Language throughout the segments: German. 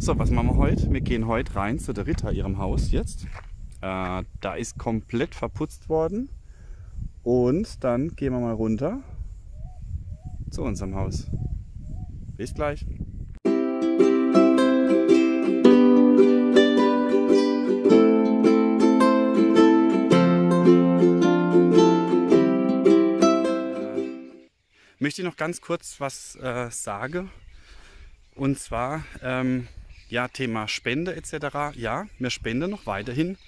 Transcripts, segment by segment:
So, was machen wir heute? Wir gehen heute rein zu der Rita, ihrem Haus jetzt. Da ist komplett verputzt worden. Und dann gehen wir mal runter zu unserem Haus. Bis gleich. Möchte ich noch ganz kurz was sagen. Und zwar ja, Thema Spende etc. Ja, wir spenden noch weiterhin.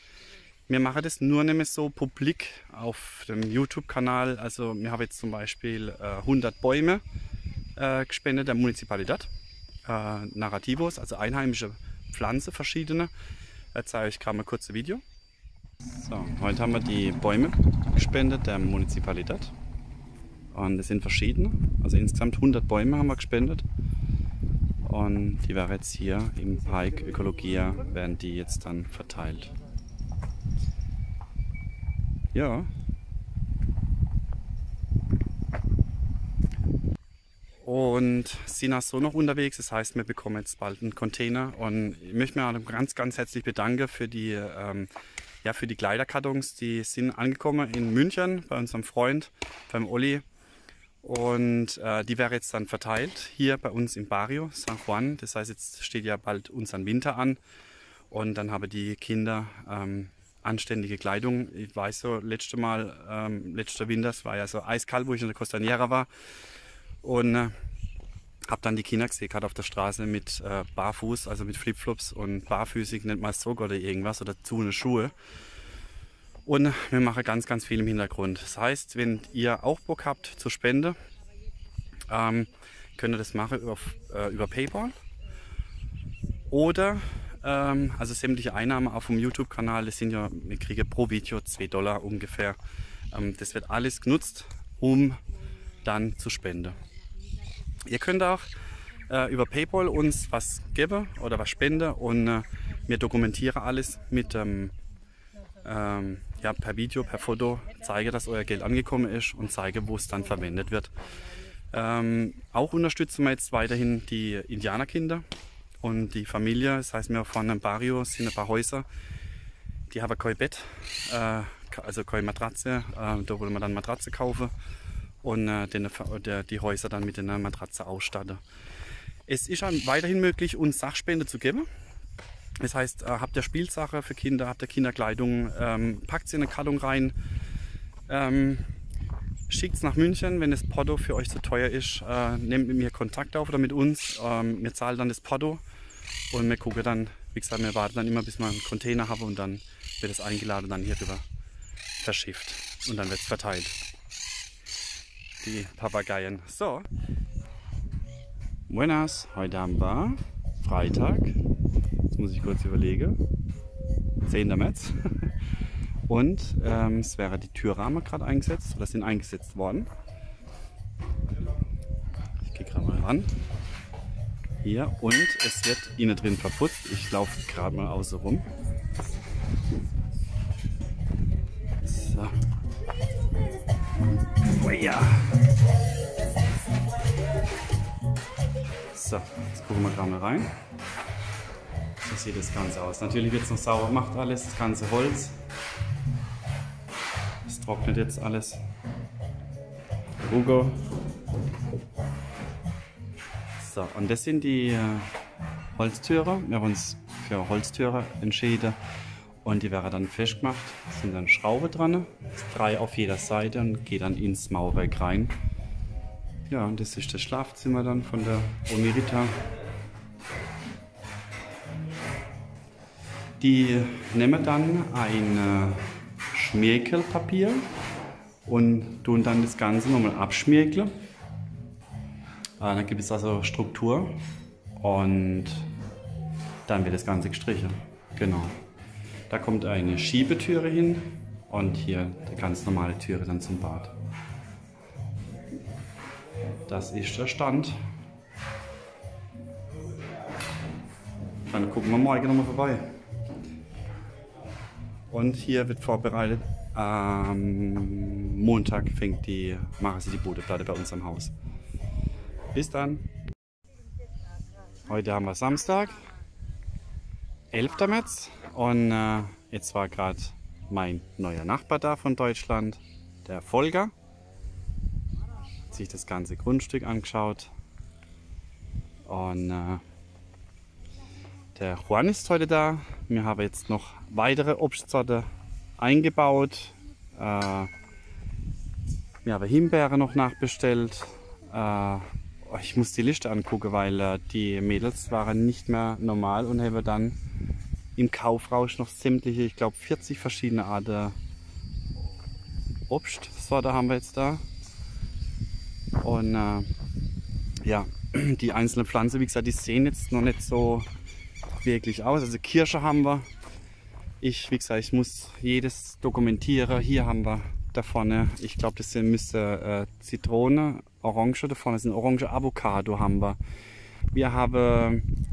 Wir machen das nur nicht mehr so publik auf dem YouTube-Kanal. Also wir haben jetzt zum Beispiel 100 Bäume gespendet der Municipalität. Narrativos, also einheimische Pflanzen, verschiedene. Da zeige ich gerade mal kurz ein Video. So, heute haben wir die Bäume gespendet der Municipalität. Und es sind verschiedene. Also insgesamt 100 Bäume haben wir gespendet. Und die werden jetzt hier im Park Ökologia, werden die jetzt dann verteilt. Ja. Und sind auch so noch unterwegs, das heißt, wir bekommen jetzt bald einen Container. Und ich möchte mich ganz, ganz herzlich bedanken für die, ja, für die Kleiderkartons. Die sind angekommen in München bei unserem Freund, beim Olli. Und die wäre jetzt dann verteilt hier bei uns im Barrio San Juan. Das heißt, jetzt steht ja bald unseren Winter an. Und dann haben die Kinder anständige Kleidung. Ich weiß so, letzter Winter, es war ja so eiskalt, wo ich in der Costanera war. Und habe dann die Kinder gesehen, gerade auf der Straße mit Barfuß, also mit Flipflops und barfüßig, nennt man es so, oder irgendwas, oder zu eine Schuhe. Und wir machen ganz, ganz viel im Hintergrund. Das heißt, wenn ihr auch Bock habt zur Spende, könnt ihr das machen über PayPal. Oder, also sämtliche Einnahmen auch vom YouTube-Kanal, das sind ja, wir kriegen pro Video $2 ungefähr. Das wird alles genutzt, um dann zu spenden. Ihr könnt auch über PayPal uns was geben oder was spenden und wir dokumentieren alles mit ja, per Video, per Foto, zeige, dass euer Geld angekommen ist und zeige, wo es dann verwendet wird. Auch unterstützen wir jetzt weiterhin die Indianerkinder und die Familie. Das heißt, wir fahren im Barrio, sind ein paar Häuser, die haben kein Bett, also keine Matratze. Da wollen wir dann Matratze kaufen und die Häuser dann mit einer Matratze ausstatten. Es ist weiterhin möglich, uns Sachspende zu geben. Das heißt, habt ihr Spielsachen für Kinder, habt ihr Kinderkleidung, packt sie in eine Karton rein, schickt es nach München, wenn das Porto für euch zu teuer ist, nehmt mit mir Kontakt auf oder mit uns, wir zahlen dann das Porto und wir gucken dann, wie gesagt, wir warten dann immer, bis wir einen Container haben und dann wird es eingeladen, dann hier rüber verschifft und dann wird es verteilt. Die Papageien. So, buenas, heute haben wir Freitag. Jetzt muss ich kurz überlegen. 10. März. Und es wäre die Türrahmen gerade eingesetzt oder sind eingesetzt worden. Ich gehe gerade mal ran. Hier und es wird innen drin verputzt. Ich laufe gerade mal außen rum. So. Oh ja. So, jetzt gucken wir gerade mal rein. So sieht das Ganze aus. Natürlich wird es noch sauber gemacht alles, das ganze Holz. Es trocknet jetzt alles. Hugo. So, und das sind die Holztüre. Wir haben uns für Holztüre entschieden. Und die wäre dann festgemacht. Es sind dann Schrauben dran. 3 auf jeder Seite und geht dann ins Mauerwerk rein. Ja, und das ist das Schlafzimmer dann von der Omirita. Die nehmen dann ein Schmirgelpapier und tun dann das Ganze nochmal abschmirgeln. Dann gibt es also Struktur und dann wird das Ganze gestrichen. Genau. Da kommt eine Schiebetüre hin und hier die ganz normale Türe dann zum Bad. Das ist der Stand. Dann gucken wir morgen nochmal vorbei. Und hier wird vorbereitet. Am Montag machen sie die Bodenplatte bei uns am Haus. Bis dann. Heute haben wir Samstag. 11. März und jetzt war gerade mein neuer Nachbar da von Deutschland, der Volker. Hat sich das ganze Grundstück angeschaut und der Juan ist heute da. Wir haben jetzt noch weitere Obstsorte eingebaut. Wir haben Himbeere noch nachbestellt. Ich muss die Liste angucken, weil die Mädels waren nicht mehr normal und haben dann im Kaufrausch noch sämtliche, ich glaube 40 verschiedene Arten Obstsorte haben wir jetzt da. Und ja, die einzelnen Pflanzen, wie gesagt, die sehen jetzt noch nicht so wirklich aus. Also Kirsche haben wir. Wie gesagt, ich muss jedes dokumentieren. Hier haben wir da vorne, ich glaube, das müsste Zitrone, Orange, da vorne sind Orange, Avocado haben wir. Wir haben,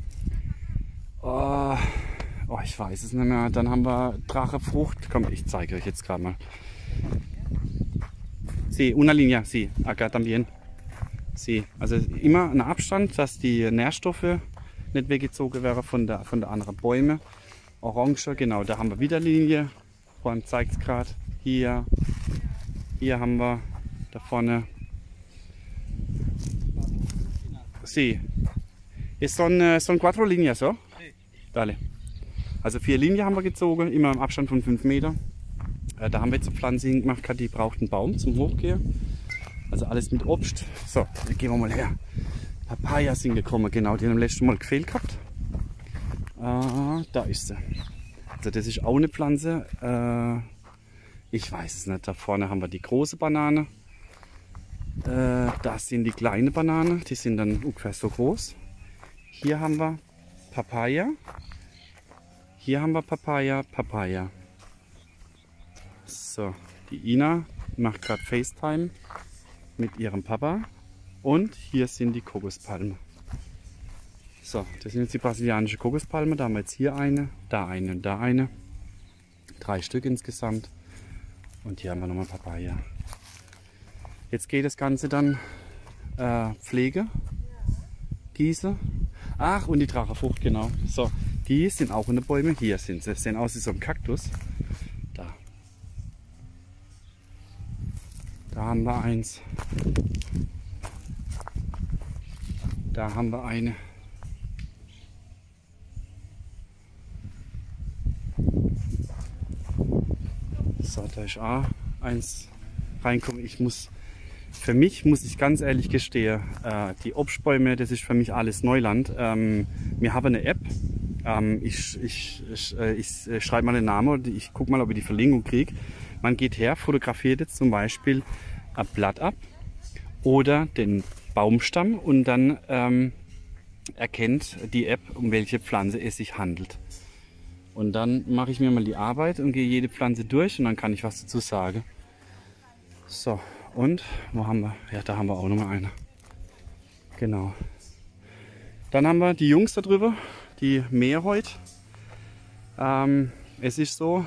ich weiß es nicht mehr, dann haben wir Drachenfrucht. Komm, ich zeige euch jetzt gerade mal. Sí, una línea, sí, acá también. Sí, also immer ein Abstand, dass die Nährstoffe nicht weggezogen werden von der anderen Bäume. Orange, genau, da haben wir wieder Linie. Juan zeigt es gerade. Hier haben wir da vorne. Sí. Son 4 líneas, so? Dale. Also 4 Linien haben wir gezogen, immer im Abstand von 5 Meter. Da haben wir jetzt eine Pflanze hingemacht, die braucht einen Baum zum Hochgehen. Also alles mit Obst. So, dann gehen wir mal her. Papaya sind gekommen, genau, die haben letztes Mal gefehlt gehabt. Da ist sie. Also das ist auch eine Pflanze. Ich weiß es nicht. Da vorne haben wir die große Banane. Das sind die kleinen Bananen. Die sind dann ungefähr so groß. Hier haben wir Papaya. Hier haben wir Papaya. So, die Ina macht gerade FaceTime mit ihrem Papa. Und hier sind die Kokospalmen. So, das sind jetzt die brasilianische Kokospalme. Da haben wir jetzt hier eine, da eine und da eine. 3 Stück insgesamt. Und hier haben wir nochmal Papaya. Jetzt geht das Ganze dann Pflege, Gieße. Ach, und die Drachenfrucht, genau. So, die sind auch in den Bäumen. Hier sind sie. Sehen aus wie so ein Kaktus. Da haben wir eins. Da haben wir eine. So, da ist auch eins reinkommen. Für mich muss ich ganz ehrlich gestehen, die Obstbäume, das ist für mich alles Neuland. Wir haben eine App. Ich schreibe mal den Namen und ich gucke mal, ob ich die Verlinkung kriege. Man geht her, fotografiert jetzt zum Beispiel ein Blatt ab oder den Baumstamm und dann erkennt die App, um welche Pflanze es sich handelt. Und dann mache ich mir mal die Arbeit und gehe jede Pflanze durch und dann kann ich was dazu sagen. So, und wo haben wir? Ja, da haben wir auch noch mal eine. Genau. Dann haben wir die Jungs da drüber, die mähen heute. Es ist so,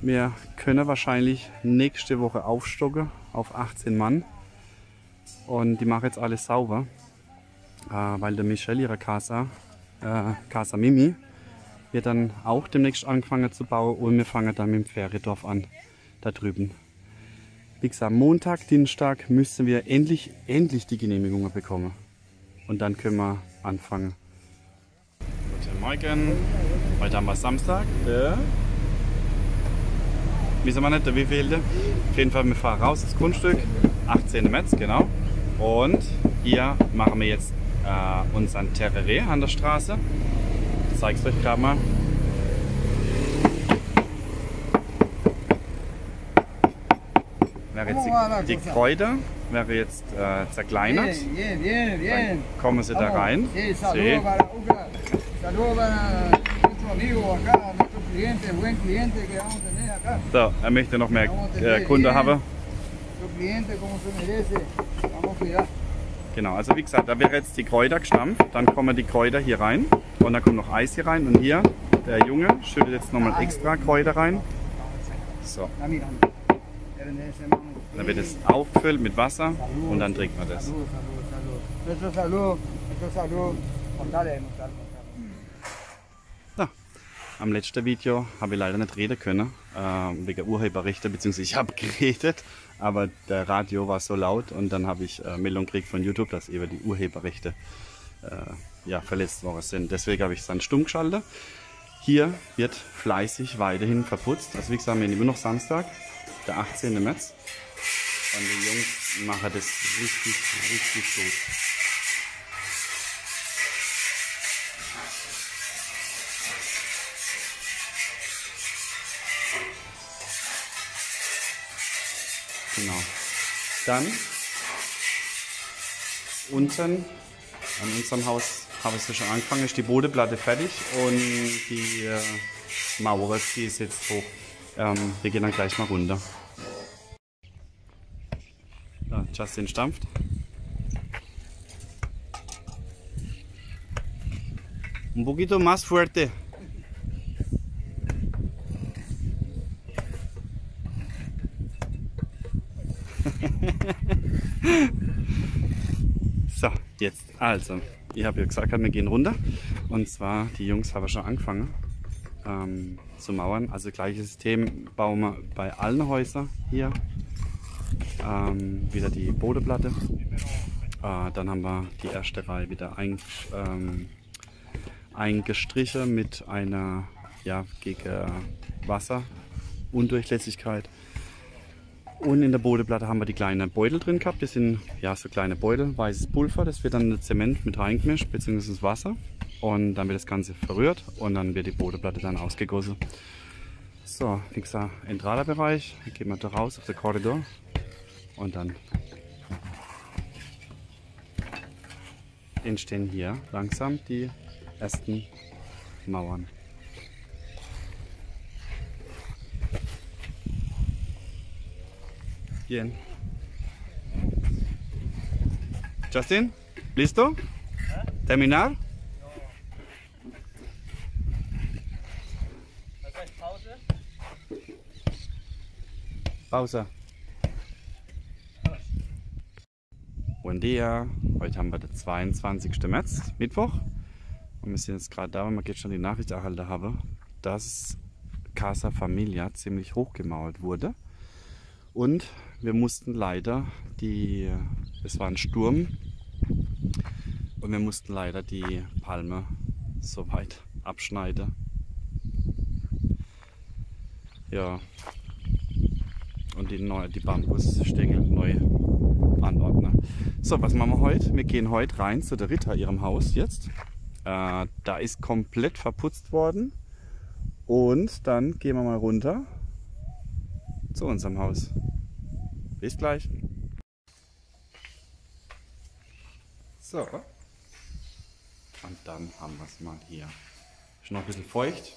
wir können wahrscheinlich nächste Woche aufstocken auf 18 Mann. Und die machen jetzt alles sauber, weil der Michel ihre Casa Mimi wird dann auch demnächst angefangen zu bauen und wir fangen dann mit dem Feriendorf an, da drüben. Wie gesagt, Montag, Dienstag müssen wir endlich die Genehmigungen bekommen. Und dann können wir anfangen. Guten Morgen. Heute haben wir Samstag. Wissen wir nicht, der wievielte. Auf jeden Fall, wir fahren raus ins Grundstück. 18. März, genau. Und hier machen wir jetzt unseren Terreré an der Straße. Ich zeige es euch gerade mal. Wäre jetzt die Kräuter wäre jetzt zerkleinert. Dann kommen sie da rein. So, er möchte noch mehr Kunden haben. Genau, also wie gesagt, da wäre jetzt die Kräuter gestampft, dann kommen die Kräuter hier rein und dann kommt noch Eis hier rein und hier, der Junge schüttet jetzt nochmal extra Kräuter rein. So. Dann wird es aufgefüllt mit Wasser und dann trinkt man das. Ja, am letzten Video habe ich leider nicht reden können, wegen Urheberrechte, beziehungsweise ich habe geredet, aber der Radio war so laut und dann habe ich Meldung gekriegt von YouTube, dass eben die Urheberrechte ja, verletzt worden sind. Deswegen habe ich es dann stumm geschaltet. Hier wird fleißig weiterhin verputzt. Also wie gesagt, wir haben immer noch Samstag, der 18. März. Und die Jungs machen das richtig, richtig gut. Genau. Dann unten an unserem Haus habe ich schon angefangen, ist die Bodenplatte fertig und die Mauer, die ist jetzt hoch. Wir gehen dann gleich mal runter. Ja, Justin stampft. Un poquito más fuerte. So, jetzt, also, ich habe ja gesagt, wir gehen runter. Und zwar, die Jungs haben schon angefangen zu mauern. Also gleiches System bauen wir bei allen Häusern hier. Wieder die Bodenplatte. Dann haben wir die erste Reihe wieder eingestrichen mit einer, ja, gegen Wasser, Undurchlässigkeit. Und in der Bodenplatte haben wir die kleinen Beutel drin gehabt. Das sind ja so kleine Beutel, weißes Pulver. Das wird dann in Zement mit reingemischt, beziehungsweise Wasser. Und dann wird das Ganze verrührt und dann wird die Bodenplatte dann ausgegossen. So, wie gesagt, Entrada-Bereich. Dann gehen wir da raus auf den Korridor. Und dann entstehen hier langsam die ersten Mauern. Bien. Justin, ¿listo? ¿Terminar? Pause. Buen dia. Heute haben wir den 22. März, Mittwoch. Und wir sind jetzt gerade da, weil wir jetzt schon die Nachricht erhalten haben, dass Casa Familia ziemlich hochgemauert wurde. Und wir mussten leider es war ein Sturm, und wir mussten leider die Palme so weit abschneiden. Ja. Und die Bambusstängel neu anordnen. So, was machen wir heute? Wir gehen heute rein zu der Ritter, ihrem Haus jetzt. Da ist komplett verputzt worden. Und dann gehen wir mal runter zu unserem Haus. Bis gleich. So. Und dann haben wir es mal hier. Ist noch ein bisschen feucht.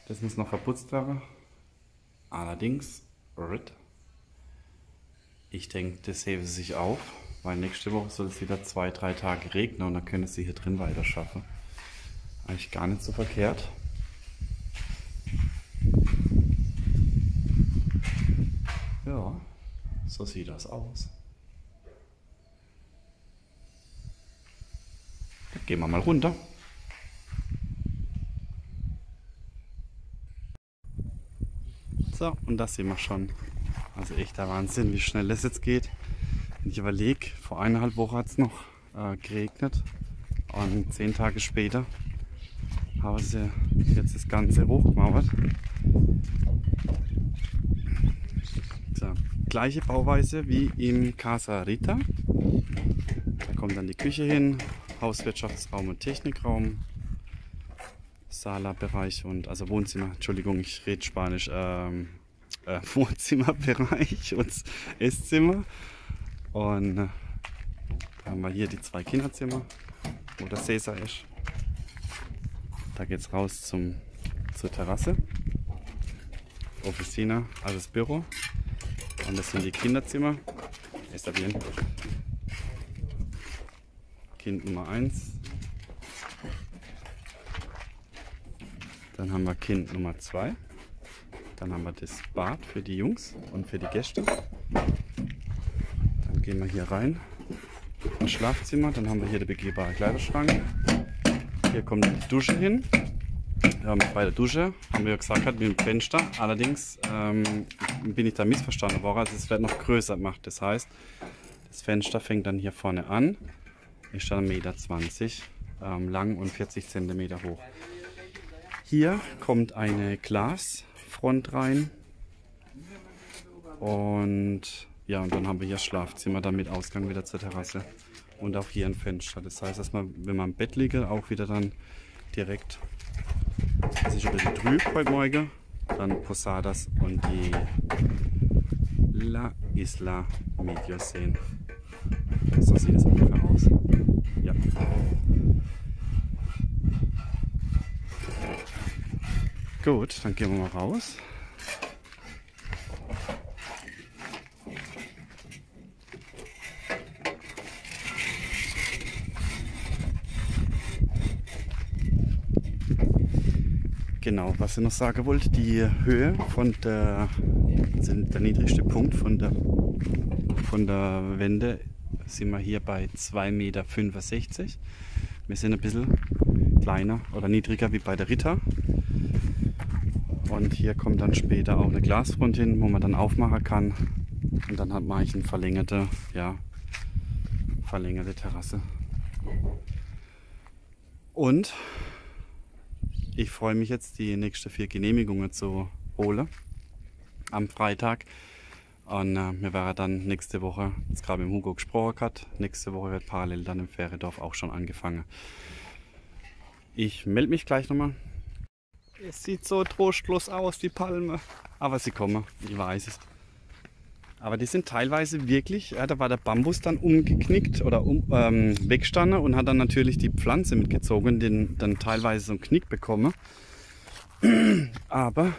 Das muss noch verputzt werden. Allerdings, ich denke, das heben sie sich auf, weil nächste Woche soll es wieder 2-3 Tage regnen und dann können sie hier drin weiter schaffen. Eigentlich gar nicht so verkehrt. Ja, so sieht das aus. Dann gehen wir mal runter. So, und das sehen wir schon. Also echter Wahnsinn, wie schnell das jetzt geht. Wenn ich überlege, vor 1,5 Wochen hat es noch geregnet und 10 Tage später haben sie jetzt das Ganze hochgemauert. So, gleiche Bauweise wie im Casa Rita. Da kommt dann die Küche hin, Hauswirtschaftsraum und Technikraum, Sala-Bereich und also Wohnzimmer, Entschuldigung, ich rede Spanisch, Wohnzimmerbereich und Esszimmer. Und da haben wir hier die 2 Kinderzimmer, wo der Cäsar ist. Da geht es raus zur Terrasse, Officina, also das Büro. Und das sind die Kinderzimmer. Está bien. Kind Nummer 1. Dann haben wir Kind Nummer 2. Dann haben wir das Bad für die Jungs und für die Gäste. Dann gehen wir hier rein. ein Schlafzimmer, dann haben wir hier den begehbaren Kleiderschrank. Hier kommt die Dusche hin. Bei der Dusche haben wir ja gesagt, mit dem Fenster. Allerdings bin ich da missverstanden worden. Also es wird noch größer gemacht. Das heißt, das Fenster fängt dann hier vorne an. Ist dann 1,20 m lang und 40 cm hoch. Hier kommt eine Glasfront rein. Und ja, und dann haben wir hier das Schlafzimmer, dann mit Ausgang wieder zur Terrasse. Und auch hier ein Fenster. Das heißt, dass man, wenn man im Bett liegt, auch wieder dann direkt, das ist ein bisschen trüb heute Morgen, dann Posadas und die La Isla Medio sehen. So sieht es ungefähr aus. Ja. Gut, dann gehen wir mal raus. Genau, was ich noch sagen wollte, die Höhe von der niedrigste Punkt von der Wände sind wir hier bei 2,65 Meter. Wir sind ein bisschen kleiner oder niedriger wie bei der Ritter. Und hier kommt dann später auch eine Glasfront hin, wo man dann aufmachen kann. Und dann hat man eigentlich eine verlängerte Terrasse. Und ich freue mich jetzt, die nächsten 4 Genehmigungen zu holen am Freitag. Und wir werden dann nächste Woche, jetzt gerade mit Hugo gesprochen hat, nächste Woche wird parallel dann im Feriendorf auch schon angefangen. Ich melde mich gleich nochmal. Es sieht so trostlos aus, die Palme. Aber sie kommen, ich weiß es. Aber die sind teilweise wirklich, ja, da war der Bambus dann umgeknickt oder weggestanden und hat dann natürlich die Pflanze mitgezogen, den dann teilweise so einen Knick bekommen. Aber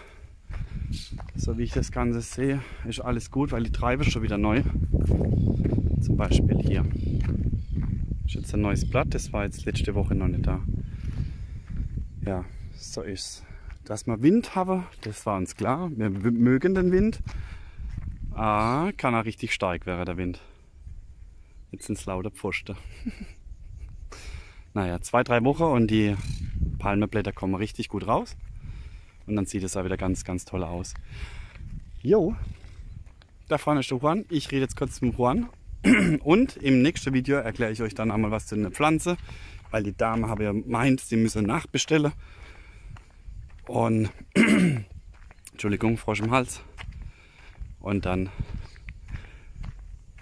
so wie ich das Ganze sehe, ist alles gut, weil die Treibe ist schon wieder neu. Zum Beispiel hier. Das ist jetzt ein neues Blatt, das war jetzt letzte Woche noch nicht da. Ja, so ist's. Dass wir Wind haben, das war uns klar. Wir mögen den Wind. Kann er richtig stark werden, der Wind. Jetzt sind es lauter Pfosten. Naja, 2-3 Wochen und die Palmenblätter kommen richtig gut raus. Und dann sieht es auch wieder ganz, ganz toll aus. Jo, da vorne ist der Juan. Ich rede jetzt kurz mit Juan. Und im nächsten Video erkläre ich euch dann einmal was zu einer Pflanze. Weil die Dame habe ja meint, sie müsse nachbestellen. Und Entschuldigung, Frosch im Hals. Und dann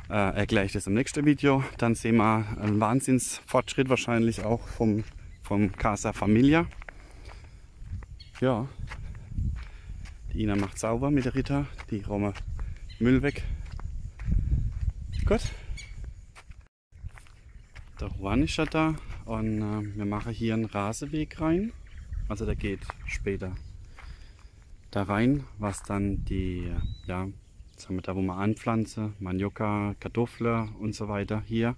erkläre ich das im nächsten Video. Dann sehen wir einen Wahnsinnsfortschritt wahrscheinlich auch vom Casa Familia. Ja, die Ina macht sauber mit der Ritter, die räumen Müll weg. Gut. Der Juan ist ja da und wir machen hier einen Rasenweg rein. Also der geht später da rein, was dann die, ja, jetzt haben wir da, wo man anpflanzen, Manioka, Kartoffeln und so weiter. Hier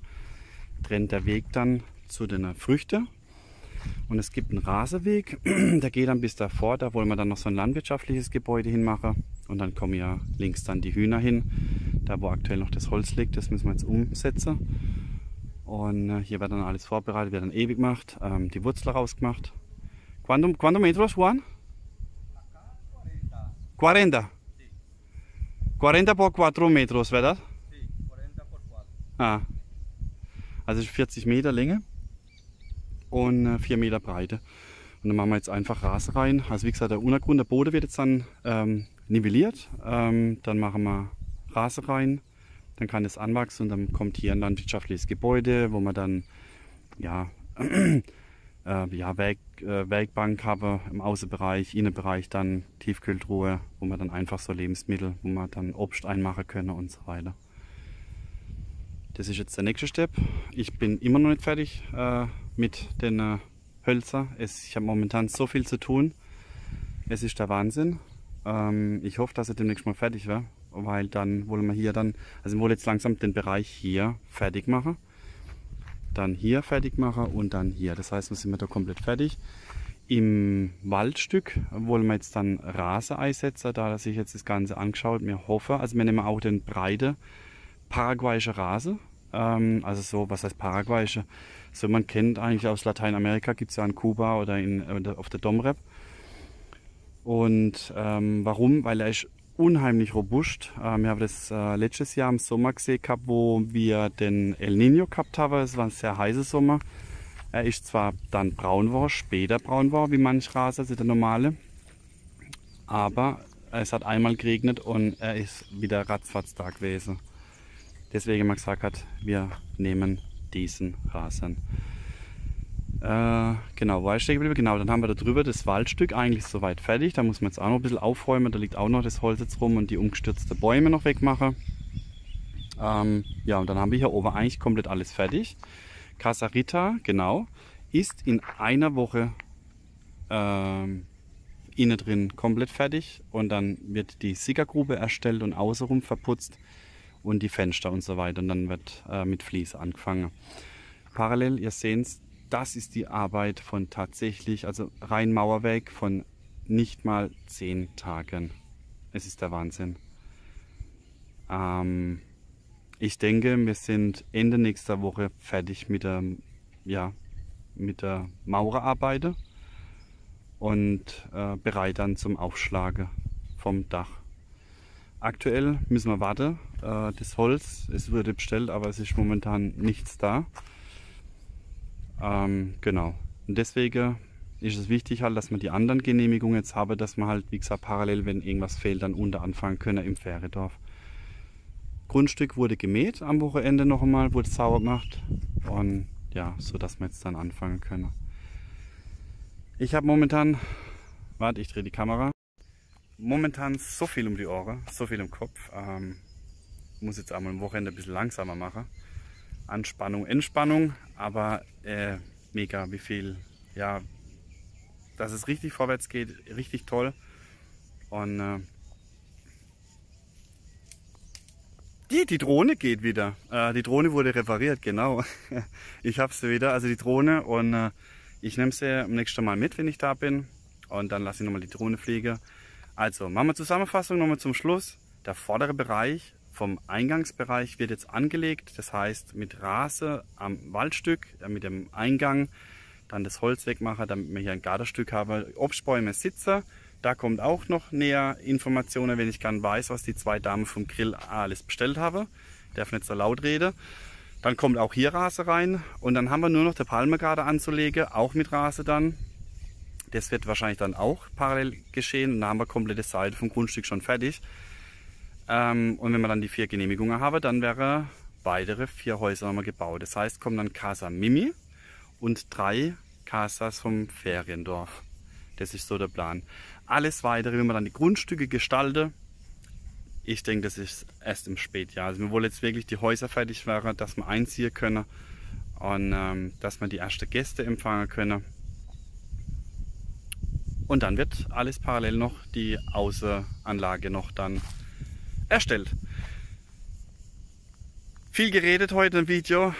trennt der Weg dann zu den Früchten. Und es gibt einen Rasenweg, der geht dann bis davor, da wollen wir dann noch so ein landwirtschaftliches Gebäude hinmachen. Und dann kommen ja links dann die Hühner hin, da wo aktuell noch das Holz liegt, das müssen wir jetzt umsetzen. Und hier wird dann alles vorbereitet, wird dann ewig gemacht, die Wurzel rausgemacht. ¿Cuántos metros, Juan? 40. 40 por 4 metros, ¿verdad? Sí, 40 por 4. Also 40 Meter Länge und 4 Meter Breite. Und dann machen wir jetzt einfach Rasen rein. Also wie gesagt, der Untergrund, der Boden wird jetzt dann nivelliert. Dann machen wir Rasen rein. Dann kann es anwachsen und dann kommt hier ein landwirtschaftliches Gebäude, wo man dann ja, Werkbank habe im Außenbereich, Innenbereich dann Tiefkühltruhe, wo man dann einfach so Lebensmittel, wo man dann Obst einmachen können und so weiter. Das ist jetzt der nächste Step. Ich bin immer noch nicht fertig mit den Hölzern. Ich habe momentan so viel zu tun. Es ist der Wahnsinn. Ich hoffe, dass ich demnächst mal fertig wäre, weil dann wollen wir hier dann, also ich wollte jetzt langsam den Bereich hier fertig machen. Dann hier fertig machen und dann hier. Das heißt, wir sind da komplett fertig. Im Waldstück wollen wir jetzt dann Rasen einsetzen, da sich jetzt das Ganze angeschaut. Wir hoffen, also wir nehmen auch den breiten paraguayischen Rasen. Also so, was heißt paraguayische? So man kennt eigentlich aus Lateinamerika, gibt es ja in Kuba oder auf der Domrep. Und warum? Weil er ist unheimlich robust. Wir haben das letztes Jahr im Sommer gesehen gehabt, wo wir den El Niño gehabt haben. Es war ein sehr heißer Sommer. Er ist zwar dann braun geworden, später braun geworden, wie manch Raser, also der normale. Aber es hat einmal geregnet und er ist wieder ratzfatz da gewesen. Deswegen man gesagt hat, wir nehmen diesen Rasern. Genau, war ich stehen geblieben? Genau, dann haben wir da drüber das Waldstück eigentlich soweit fertig. Da muss man jetzt auch noch ein bisschen aufräumen. Da liegt auch noch das Holz jetzt rum und die umgestürzten Bäume noch wegmachen. Ja, und dann haben wir hier oben eigentlich komplett alles fertig. Casa Rita, genau, ist in einer Woche innen drin komplett fertig. Und dann wird die Sickergrube erstellt und außenrum verputzt und die Fenster und so weiter. Und dann wird mit Vlies angefangen. Parallel, ihr seht es, das ist die Arbeit von tatsächlich, also rein Mauerwerk von nicht mal 10 Tagen. Es ist der Wahnsinn. Ich denke, wir sind Ende nächster Woche fertig mit der, mit der Maurerarbeit und bereit dann zum Aufschlagen vom Dach. Aktuell müssen wir warten. Das Holz, es wurde bestellt, aber es ist momentan nichts da. Genau. Und deswegen ist es wichtig halt, dass man die anderen Genehmigungen jetzt habe, dass man halt, wie gesagt, parallel, wenn irgendwas fehlt, dann unter anfangen können im Feriendorf. Grundstück wurde gemäht am Wochenende noch einmal, wurde sauber gemacht und ja, so dass wir jetzt dann anfangen können. Ich habe momentan, warte, ich drehe die Kamera, momentan so viel um die Ohren, so viel im Kopf. Muss jetzt einmal am Wochenende ein bisschen langsamer machen. Anspannung, Entspannung, aber mega, wie viel, ja, dass es richtig vorwärts geht, richtig toll. Und die Drohne geht wieder. Die Drohne wurde repariert, genau. Ich habe sie wieder, also die Drohne, und ich nehme sie am nächsten Mal mit, wenn ich da bin. Und dann lasse ich nochmal die Drohne fliegen. Also, machen wir Zusammenfassung nochmal zum Schluss. Der vordere Bereich vom Eingangsbereich wird jetzt angelegt, das heißt mit Rasen am Waldstück, mit dem Eingang, dann das Holz wegmachen, damit wir hier ein Gartenstück haben, Obstbäume, Sitze. Da kommt auch noch näher Informationen, wenn ich gern weiß, was die 2 Damen vom Grill alles bestellt haben. Darf nicht so laut reden. Dann kommt auch hier Rasen rein und dann haben wir nur noch der Palmengarten anzulegen, auch mit Rasen dann. Das wird wahrscheinlich dann auch parallel geschehen und dann haben wir komplette Seite vom Grundstück schon fertig. Und wenn wir dann die 4 Genehmigungen haben, dann wäre weitere 4 Häuser nochmal gebaut. Das heißt, kommen dann Casa Mimi und 3 Casas vom Feriendorf. Das ist so der Plan. Alles weitere, wenn wir dann die Grundstücke gestalten, ich denke, das ist erst im Spätjahr. Also wir wollen jetzt wirklich die Häuser fertig werden, dass wir einziehen können und dass wir die ersten Gäste empfangen können. Und dann wird alles parallel noch die Außenanlage noch dann erstellt. Viel geredet heute im Video.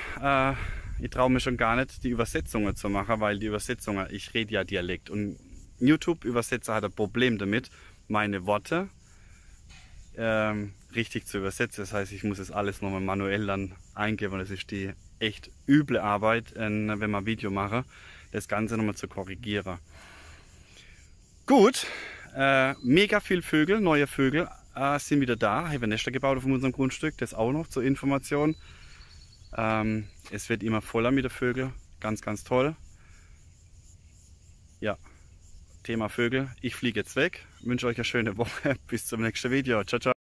Ich traue mir schon gar nicht, die Übersetzungen zu machen, weil die Übersetzungen, ich rede ja Dialekt und YouTube-Übersetzer hat ein Problem damit, meine Worte richtig zu übersetzen. Das heißt, ich muss das alles nochmal manuell dann eingeben und das ist die echt üble Arbeit, wenn man ein Video mache, das Ganze nochmal zu korrigieren. Gut, mega viel Vögel, neue Vögel sind wieder da. Ich habe Nester gebaut auf unserem Grundstück, das auch noch zur Information. Es wird immer voller mit den Vögeln, ganz, ganz toll. Ja, Thema Vögel. Ich fliege jetzt weg, wünsche euch eine schöne Woche, bis zum nächsten Video. Ciao, ciao.